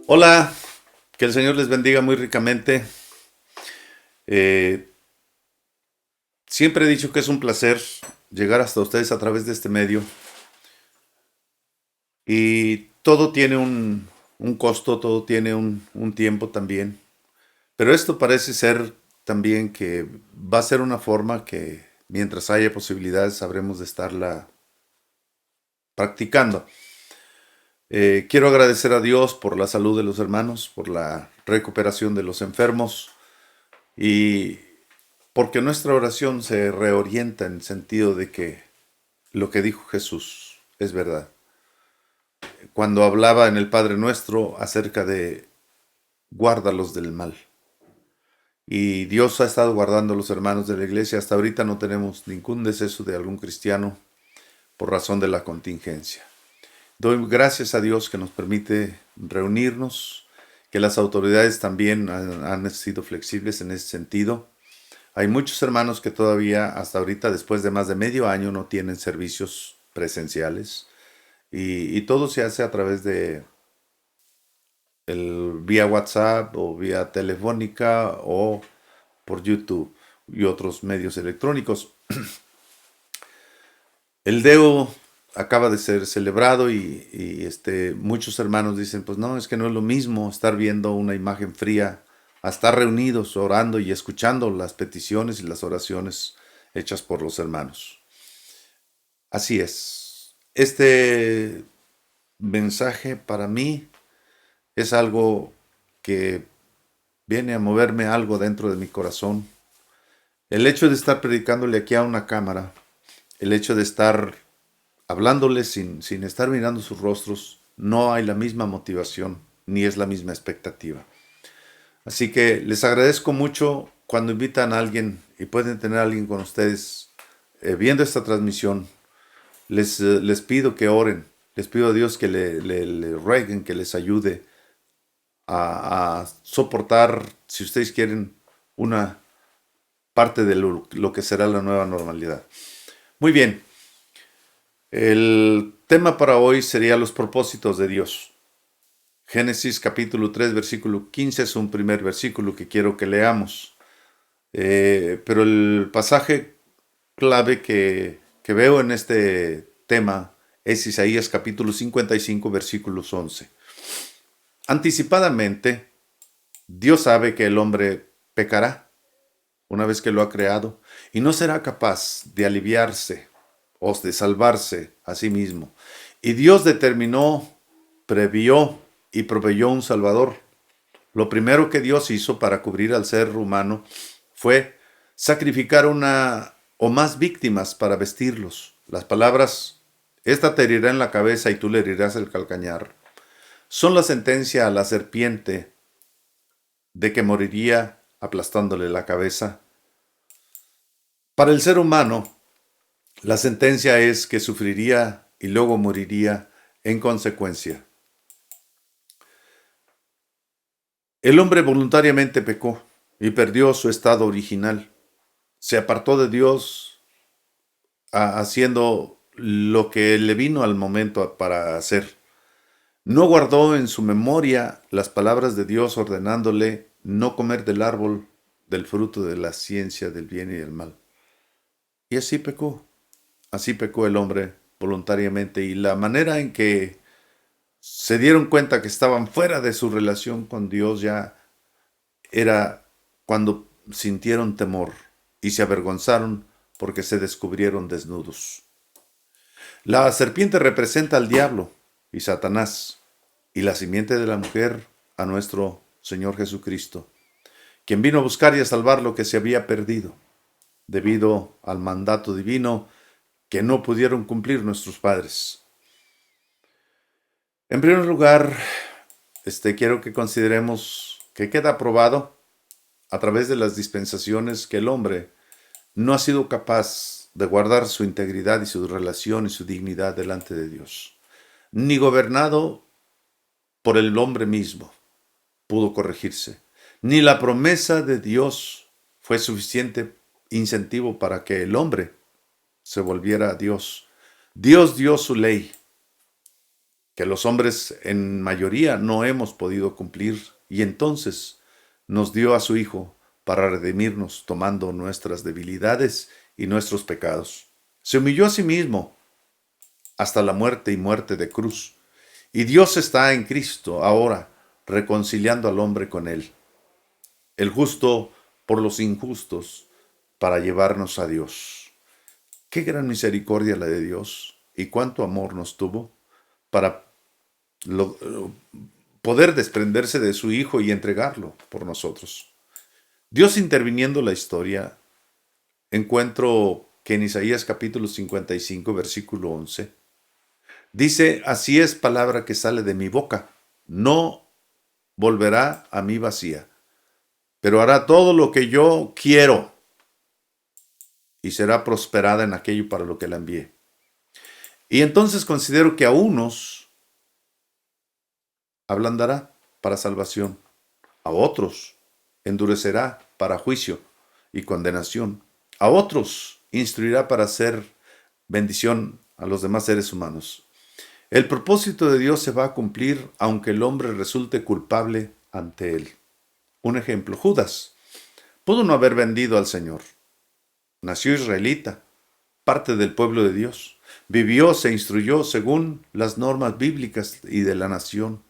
Hola, que el Señor les bendiga muy ricamente. Eh, Siempre he dicho que es un placer llegar hasta ustedes a través de este medio y todo tiene un costo, todo tiene un tiempo también. Pero esto parece ser también que va a ser una forma que mientras haya posibilidades sabremos de estarla practicando. Quiero agradecer a Dios por la salud de los hermanos, por la recuperación de los enfermos y porque nuestra oración se reorienta en el sentido de que lo que dijo Jesús es verdad. Cuando hablaba en el Padre Nuestro acerca de guárdalos del mal. Y Dios ha estado guardando a los hermanos de la iglesia. Hasta ahorita no tenemos ningún deceso de algún cristiano por razón de la contingencia. Doy gracias a Dios que nos permite reunirnos, que las autoridades también han sido flexibles en ese sentido. Hay muchos hermanos que todavía hasta ahorita, después de más de medio año, no tienen servicios presenciales y todo se hace a través de vía WhatsApp o vía telefónica o por YouTube y otros medios electrónicos. El DEO acaba de ser celebrado y muchos hermanos dicen, pues no, es que no es lo mismo estar viendo una imagen fría a estar reunidos orando y escuchando las peticiones y las oraciones hechas por los hermanos. Así es. Este mensaje para mí es algo que viene a moverme algo dentro de mi corazón. El hecho de estar predicándole aquí a una cámara, el hecho de estar hablándoles sin estar mirando sus rostros, no hay la misma motivación ni es la misma expectativa. Así que les agradezco mucho cuando invitan a alguien y pueden tener a alguien con ustedes viendo esta transmisión. Les pido que oren, les pido a Dios que le rueguen, que les ayude a soportar, si ustedes quieren, una parte de lo que será la nueva normalidad. Muy bien, el tema para hoy sería los propósitos de Dios. Génesis capítulo 3, versículo 15 es un primer versículo que quiero que leamos. Pero el pasaje clave que veo en este tema es Isaías capítulo 55, versículos 11. Anticipadamente, Dios sabe que el hombre pecará una vez que lo ha creado y no será capaz de aliviarse o de salvarse a sí mismo. Y Dios determinó, previó y proveyó un Salvador. Lo primero que Dios hizo para cubrir al ser humano fue sacrificar una o más víctimas para vestirlos. Las palabras, esta te herirá en la cabeza y tú le herirás el calcañar, son la sentencia a la serpiente de que moriría aplastándole la cabeza. Para el ser humano, la sentencia es que sufriría y luego moriría en consecuencia. El hombre voluntariamente pecó y perdió su estado original. Se apartó de Dios haciendo lo que le vino al momento para hacer. No guardó en su memoria las palabras de Dios ordenándole no comer del árbol del fruto de la ciencia del bien y del mal. Y así pecó el hombre voluntariamente y la manera en que se dieron cuenta que estaban fuera de su relación con Dios ya era cuando sintieron temor y se avergonzaron porque se descubrieron desnudos. La serpiente representa al diablo y Satanás y la simiente de la mujer a nuestro Señor Jesucristo, quien vino a buscar y a salvar lo que se había perdido debido al mandato divino que no pudieron cumplir nuestros padres. En primer lugar, quiero que consideremos que queda probado a través de las dispensaciones que el hombre no ha sido capaz de guardar su integridad y su relación y su dignidad delante de Dios, ni gobernado por el hombre mismo pudo corregirse, ni la promesa de Dios fue suficiente incentivo para que el hombre se volviera a Dios. Dios dio su ley, que los hombres en mayoría no hemos podido cumplir, y entonces nos dio a su Hijo para redimirnos tomando nuestras debilidades y nuestros pecados. Se humilló a sí mismo hasta la muerte y muerte de cruz. Y Dios está en Cristo ahora, reconciliando al hombre con él, el justo por los injustos, para llevarnos a Dios. Qué gran misericordia la de Dios y cuánto amor nos tuvo para lo- poder desprenderse de su Hijo y entregarlo por nosotros. Dios interviniendo la historia, encuentro que en Isaías capítulo 55, versículo 11, dice, así es palabra que sale de mi boca, no volverá a mí vacía, pero hará todo lo que yo quiero y será prosperada en aquello para lo que la envié. Y entonces considero que a unos ablandará para salvación, a otros endurecerá para juicio y condenación, a otros instruirá para hacer bendición a los demás seres humanos. El propósito de Dios se va a cumplir aunque el hombre resulte culpable ante él. Un ejemplo, Judas pudo no haber vendido al Señor. Nació israelita, parte del pueblo de Dios. Vivió, se instruyó según las normas bíblicas y de la nación.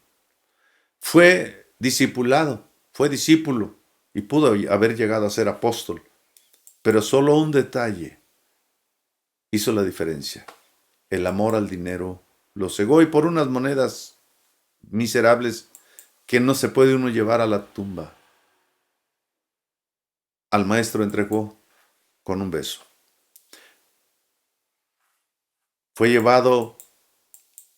Fue discipulado, fue discípulo y pudo haber llegado a ser apóstol. Pero solo un detalle hizo la diferencia. El amor al dinero lo cegó y por unas monedas miserables que no se puede uno llevar a la tumba, al maestro entregó con un beso. Fue llevado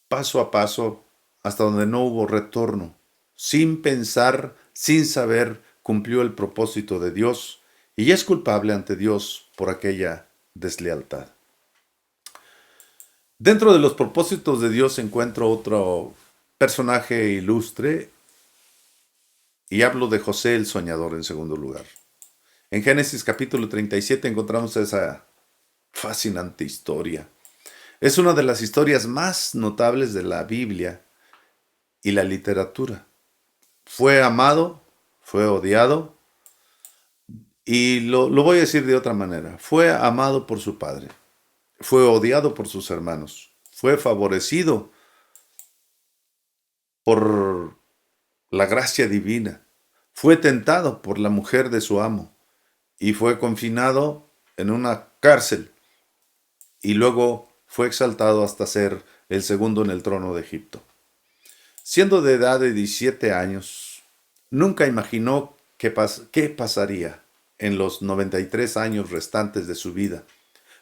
paso a paso hasta donde no hubo retorno. Sin pensar, sin saber, cumplió el propósito de Dios y es culpable ante Dios por aquella deslealtad. Dentro de los propósitos de Dios encuentro otro personaje ilustre y hablo de José el soñador en segundo lugar. En Génesis capítulo 37 encontramos esa fascinante historia. Es una de las historias más notables de la Biblia y la literatura. Fue amado, fue odiado y lo voy a decir de otra manera. Fue amado por su padre, fue odiado por sus hermanos, fue favorecido por la gracia divina, fue tentado por la mujer de su amo y fue confinado en una cárcel y luego fue exaltado hasta ser el segundo en el trono de Egipto. Siendo de edad de 17 años, nunca imaginó qué pasaría en los 93 años restantes de su vida.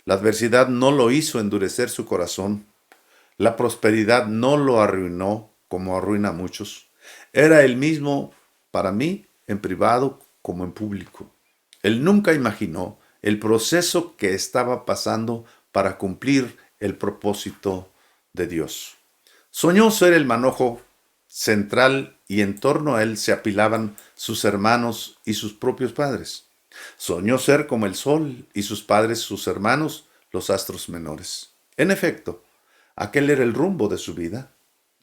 La adversidad no lo hizo endurecer su corazón. La prosperidad no lo arruinó, como arruina a muchos. Era el mismo para mí, en privado como en público. Él nunca imaginó el proceso que estaba pasando para cumplir el propósito de Dios. Soñó ser el manojo central y en torno a él se apilaban sus hermanos y sus propios padres. Soñó ser como el sol y sus padres, sus hermanos, los astros menores. En efecto, aquel era el rumbo de su vida,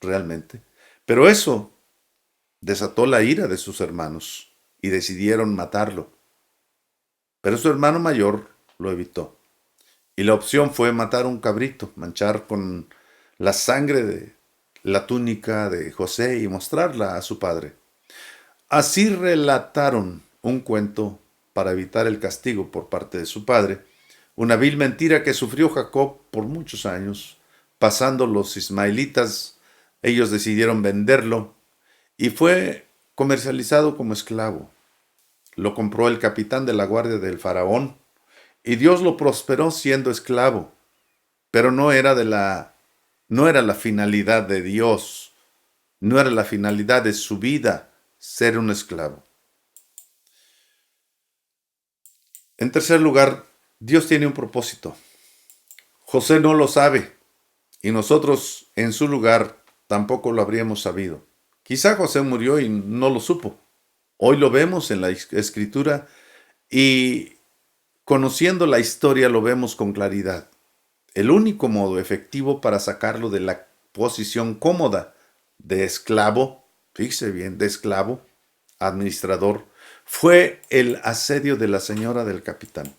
realmente. Pero eso desató la ira de sus hermanos y decidieron matarlo. Pero su hermano mayor lo evitó. Y la opción fue matar un cabrito, manchar con la sangre de la túnica de José y mostrarla a su padre. Así relataron un cuento para evitar el castigo por parte de su padre, una vil mentira que sufrió Jacob por muchos años. Pasando los ismaelitas, ellos decidieron venderlo y fue comercializado como esclavo. Lo compró el capitán de la guardia del faraón y Dios lo prosperó siendo esclavo, pero no era la finalidad de Dios, no era la finalidad de su vida ser un esclavo. En tercer lugar, Dios tiene un propósito. José no lo sabe y nosotros en su lugar tampoco lo habríamos sabido. Quizá José murió y no lo supo. Hoy lo vemos en la escritura y conociendo la historia lo vemos con claridad. El único modo efectivo para sacarlo de la posición cómoda de esclavo, fíjese bien, de esclavo, administrador, fue el asedio de la señora del capitán,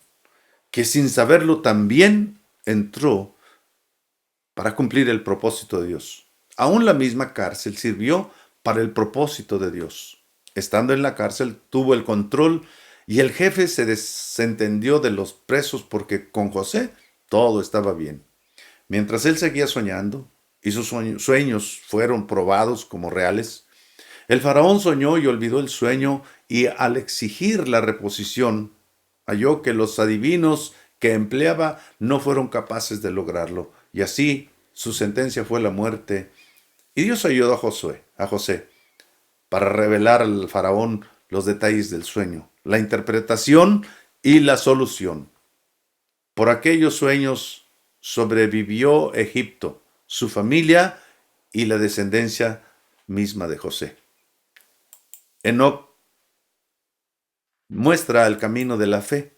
que sin saberlo también entró para cumplir el propósito de Dios. Aún la misma cárcel sirvió para el propósito de Dios. Estando en la cárcel, tuvo el control y el jefe se desentendió de los presos porque con José todo estaba bien. Mientras él seguía soñando y sus sueños fueron probados como reales, el faraón soñó y olvidó el sueño y al exigir la reposición, halló que los adivinos que empleaba no fueron capaces de lograrlo y así su sentencia fue la muerte. Y Dios ayudó a José, para revelar al faraón los detalles del sueño, la interpretación y la solución. Por aquellos sueños sobrevivió Egipto, su familia y la descendencia misma de José. Enoc muestra el camino de la fe.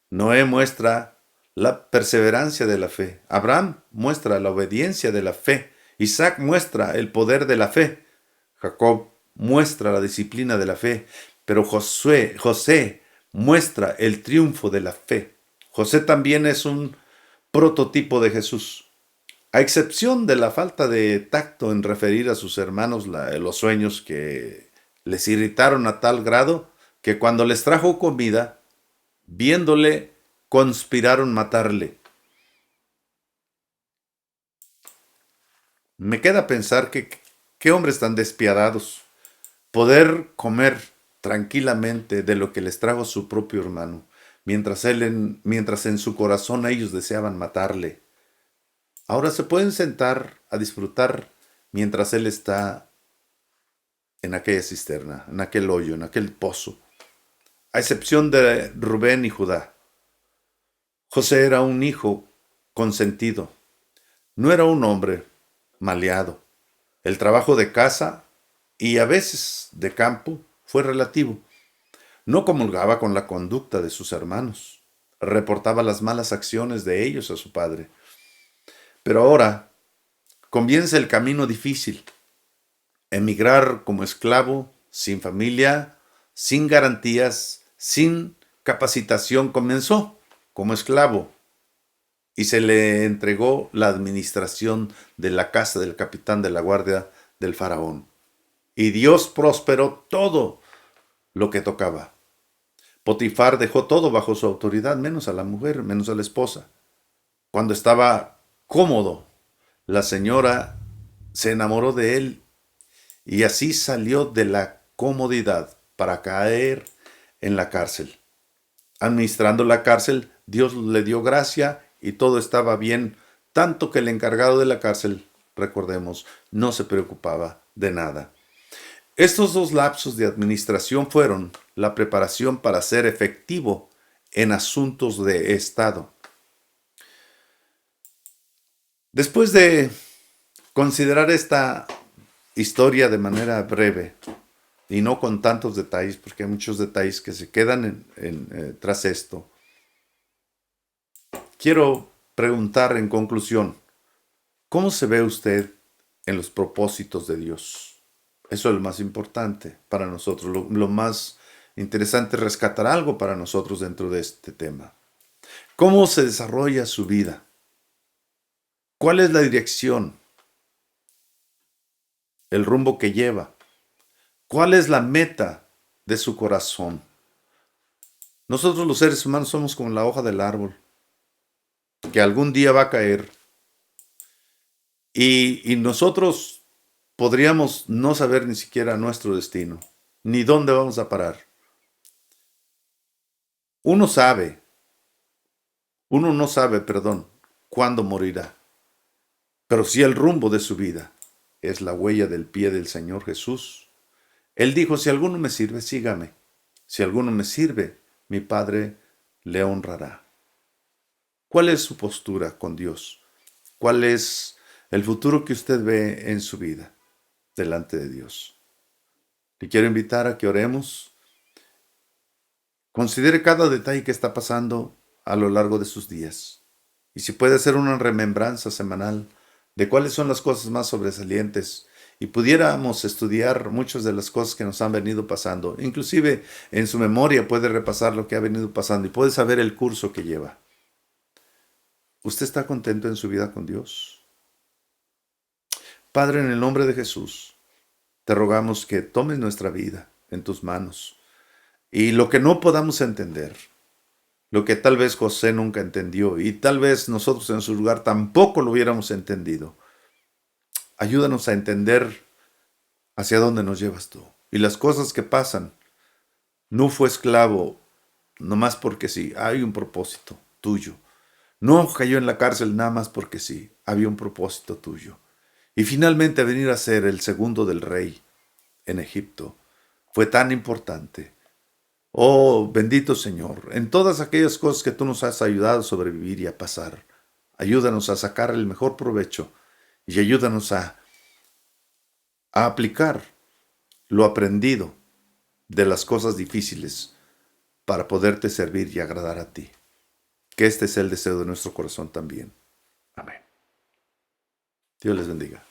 Noé muestra la perseverancia de la fe. Abraham muestra la obediencia de la fe. Isaac muestra el poder de la fe. Jacob muestra la disciplina de la fe. Pero José muestra el triunfo de la fe. José también es un prototipo de Jesús. A excepción de la falta de tacto en referir a sus hermanos los sueños que les irritaron a tal grado que cuando les trajo comida, viéndole, conspiraron matarle. Me queda pensar que qué hombres tan despiadados. Poder comer tranquilamente de lo que les trajo su propio hermano, mientras en su corazón ellos deseaban matarle. Ahora se pueden sentar a disfrutar mientras él está en aquella cisterna, en aquel hoyo, en aquel pozo. A excepción de Rubén y Judá. José era un hijo consentido. No era un hombre maleado. El trabajo de casa y a veces de campo fue relativo. No comulgaba con la conducta de sus hermanos. Reportaba las malas acciones de ellos a su padre. Pero ahora comienza el camino difícil. Emigrar como esclavo, sin familia, sin garantías, sin capacitación, comenzó como esclavo y se le entregó la administración de la casa del capitán de la guardia del faraón. Y Dios prosperó todo lo que tocaba. Potifar dejó todo bajo su autoridad, menos a la mujer, menos a la esposa. Cuando estaba cómodo, la señora se enamoró de él y así salió de la comodidad para caer en la cárcel. Administrando la cárcel, Dios le dio gracia y todo estaba bien, tanto que el encargado de la cárcel, recordemos, no se preocupaba de nada. Estos dos lapsos de administración fueron la preparación para ser efectivo en asuntos de Estado. Después de considerar esta historia de manera breve y no con tantos detalles, porque hay muchos detalles que se quedan tras esto, quiero preguntar en conclusión, ¿cómo se ve usted en los propósitos de Dios? Eso es lo más importante para nosotros. Lo más interesante es rescatar algo para nosotros dentro de este tema. ¿Cómo se desarrolla su vida? ¿Cuál es la dirección? ¿El rumbo que lleva? ¿Cuál es la meta de su corazón? Nosotros los seres humanos somos como la hoja del árbol, que algún día va a caer. Y nosotros podríamos no saber ni siquiera nuestro destino, ni dónde vamos a parar. Uno no sabe, cuándo morirá. Pero sí el rumbo de su vida es la huella del pie del Señor Jesús. Él dijo, si alguno me sirve, sígame. Si alguno me sirve, mi Padre le honrará. ¿Cuál es su postura con Dios? ¿Cuál es el futuro que usted ve en su vida delante de Dios? Le quiero invitar a que oremos. Considere cada detalle que está pasando a lo largo de sus días. Y si puede hacer una remembranza semanal de cuáles son las cosas más sobresalientes y pudiéramos estudiar muchas de las cosas que nos han venido pasando. Inclusive en su memoria puede repasar lo que ha venido pasando y puede saber el curso que lleva. ¿Usted está contento en su vida con Dios? Padre, en el nombre de Jesús, te rogamos que tomes nuestra vida en tus manos y lo que no podamos entender, lo que tal vez José nunca entendió y tal vez nosotros en su lugar tampoco lo hubiéramos entendido, ayúdanos a entender hacia dónde nos llevas tú. Y las cosas que pasan, no fue esclavo nomás porque sí, hay un propósito tuyo. No cayó en la cárcel nada más porque sí, había un propósito tuyo. Y finalmente venir a ser el segundo del rey en Egipto fue tan importante. Oh, bendito Señor, en todas aquellas cosas que tú nos has ayudado a sobrevivir y a pasar, ayúdanos a sacar el mejor provecho y ayúdanos a aplicar lo aprendido de las cosas difíciles para poderte servir y agradar a ti. Que este sea el deseo de nuestro corazón también. Amén. Dios les bendiga.